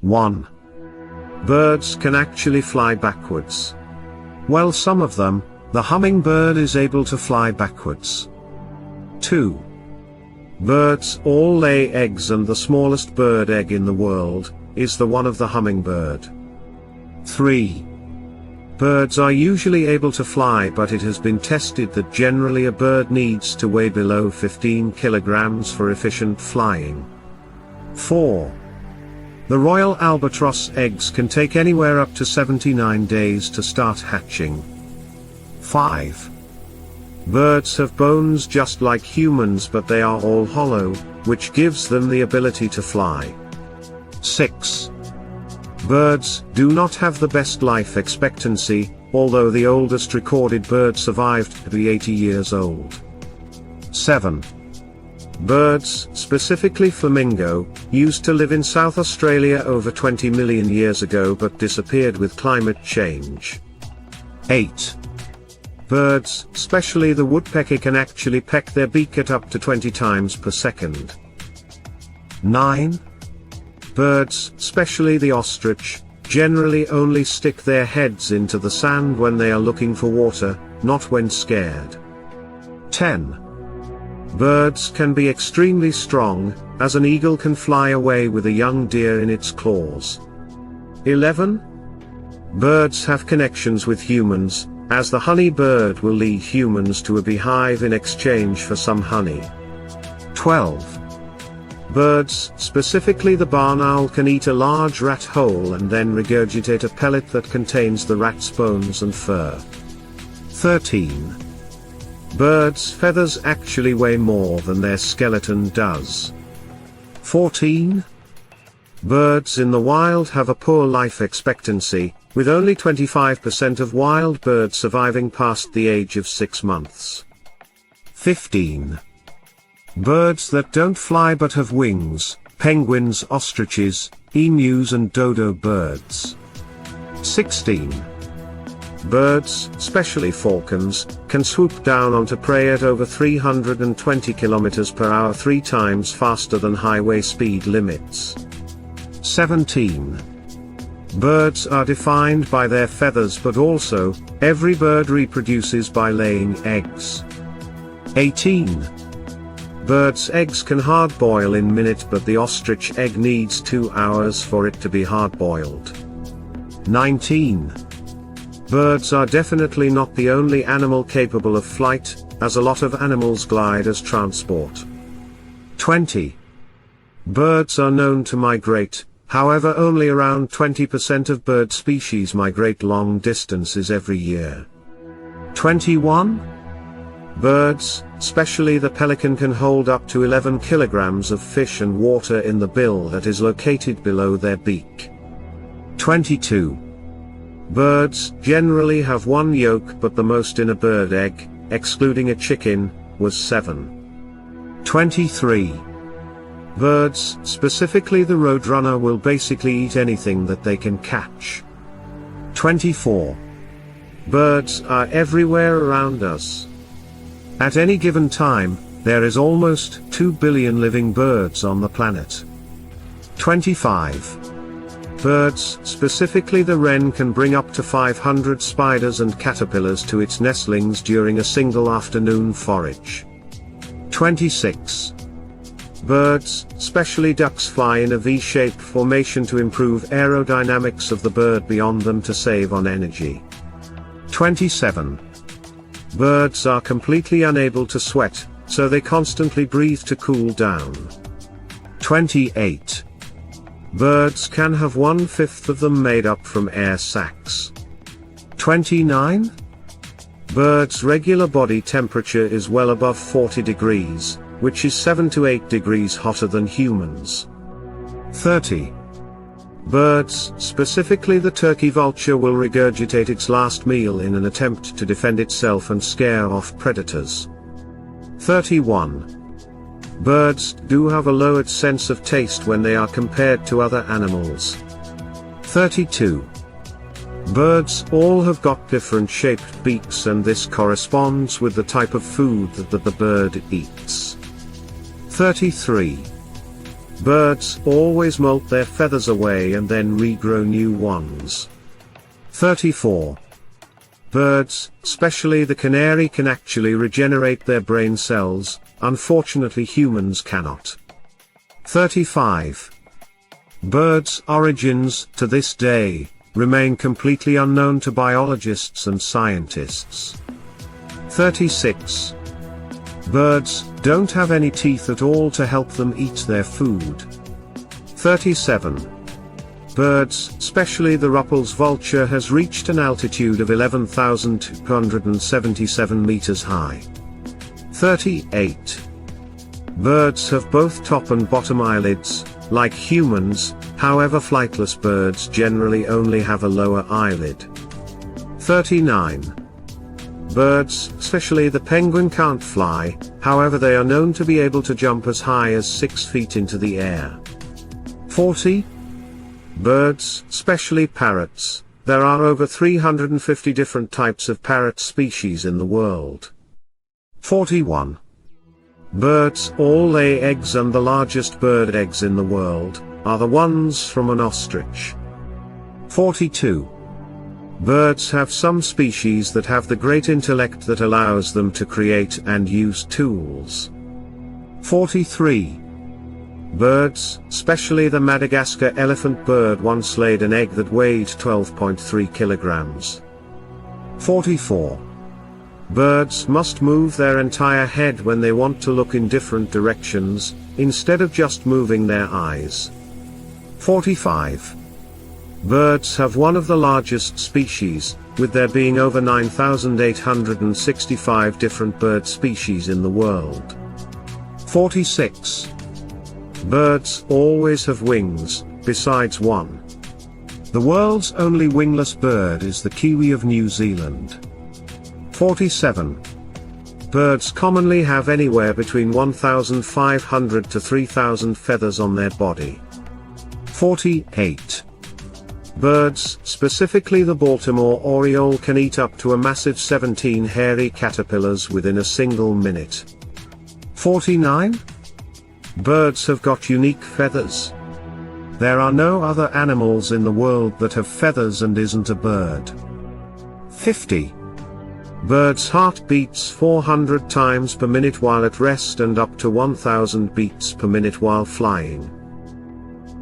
1. Birds can actually fly backwards. Well, some of them. The hummingbird is able to fly backwards. 2. Birds all lay eggs, and the smallest bird egg in the world is the one of the hummingbird. 3. Birds are usually able to fly, but it has been tested that generally a bird needs to weigh below 15 kilograms for efficient flying. 4. The royal albatross eggs can take anywhere up to 79 days to start hatching. 5. Birds have bones just like humans, but they are all hollow, which gives them the ability to fly. 6. Birds do not have the best life expectancy, although the oldest recorded bird survived to be 80 years old. 7. Birds, specifically flamingo, used to live in South Australia over 20 million years ago but disappeared with climate change. 8. Birds, especially the woodpecker, can actually peck their beak at up to 20 times per second. 9. Birds, especially the ostrich, generally only stick their heads into the sand when they are looking for water, not when scared. 10. Birds can be extremely strong, as an eagle can fly away with a young deer in its claws. 11. Birds have connections with humans, as the honey bird will lead humans to a beehive in exchange for some honey. 12. Birds, specifically the barn owl, can eat a large rat whole and then regurgitate a pellet that contains the rat's bones and fur. 13. Birds' feathers actually weigh more than their skeleton does. 14. Birds in the wild have a poor life expectancy, with only 25% of wild birds surviving past the age of 6 months. 15. Birds that don't fly but have wings: penguins, ostriches, emus and dodo birds. 16. Birds, especially falcons, can swoop down onto prey at over 320 km per hour, 3 times faster than highway speed limits. 17. Birds are defined by their feathers, but also, every bird reproduces by laying eggs. 18. Birds' eggs can hard-boil in minutes, but the ostrich egg needs 2 hours for it to be hard-boiled. 19. Birds are definitely not the only animal capable of flight, as a lot of animals glide as transport. 20. Birds are known to migrate, however only around 20% of bird species migrate long distances every year. 21. Birds, especially the pelican, can hold up to 11 kilograms of fish and water in the bill that is located below their beak. 22. Birds generally have 1 yolk, but the most in a bird egg, excluding a chicken, was 7. 23. Birds, specifically the roadrunner, will basically eat anything that they can catch. 24. Birds are everywhere around us. At any given time, there is almost 2 billion living birds on the planet. 25. Birds, specifically the wren, can bring up to 500 spiders and caterpillars to its nestlings during a single afternoon forage. 26. Birds, especially ducks, fly in a V-shaped formation to improve aerodynamics of the bird beyond them to save on energy. 27. Birds are completely unable to sweat, so they constantly breathe to cool down. 28. Birds can have 1/5 of them made up from air sacs. 29. Birds' regular body temperature is well above 40 degrees, which is 7 to 8 degrees hotter than humans. 30. Birds, specifically the turkey vulture, will regurgitate its last meal in an attempt to defend itself and scare off predators. 31. Birds do have a lowered sense of taste when they are compared to other animals. 32. Birds all have got different shaped beaks, and this corresponds with the type of food that the bird eats. 33. Birds always molt their feathers away and then regrow new ones. 34. Birds, especially the canary, can actually regenerate their brain cells, unfortunately humans cannot. 35. Birds' origins, to this day, remain completely unknown to biologists and scientists. 36. Birds don't have any teeth at all to help them eat their food. 37. Birds, especially the Ruppel's vulture, has reached an altitude of 11,277 meters high. 38. Birds have both top and bottom eyelids, like humans, however flightless birds generally only have a lower eyelid. 39. Birds, especially the penguin, can't fly, however they are known to be able to jump as high as 6 feet into the air. 40. Birds, especially parrots, there are over 350 different types of parrot species in the world. 41. Birds all lay eggs, and the largest bird eggs in the world are the ones from an ostrich. 42. Birds have some species that have the great intellect that allows them to create and use tools. 43. Birds, especially the Madagascar elephant bird, once laid an egg that weighed 12.3 kilograms. 44. Birds must move their entire head when they want to look in different directions, instead of just moving their eyes. 45. Birds have one of the largest species, with there being over 9,865 different bird species in the world. 46. Birds always have wings, besides one. The world's only wingless bird is the kiwi of New Zealand. 47. Birds commonly have anywhere between 1,500 to 3,000 feathers on their body. 48. Birds, specifically the Baltimore oriole, can eat up to a massive 17 hairy caterpillars within a single minute. 49. Birds have got unique feathers. There are no other animals in the world that have feathers and isn't a bird. 50. Birds' heart beats 400 times per minute while at rest and up to 1,000 beats per minute while flying.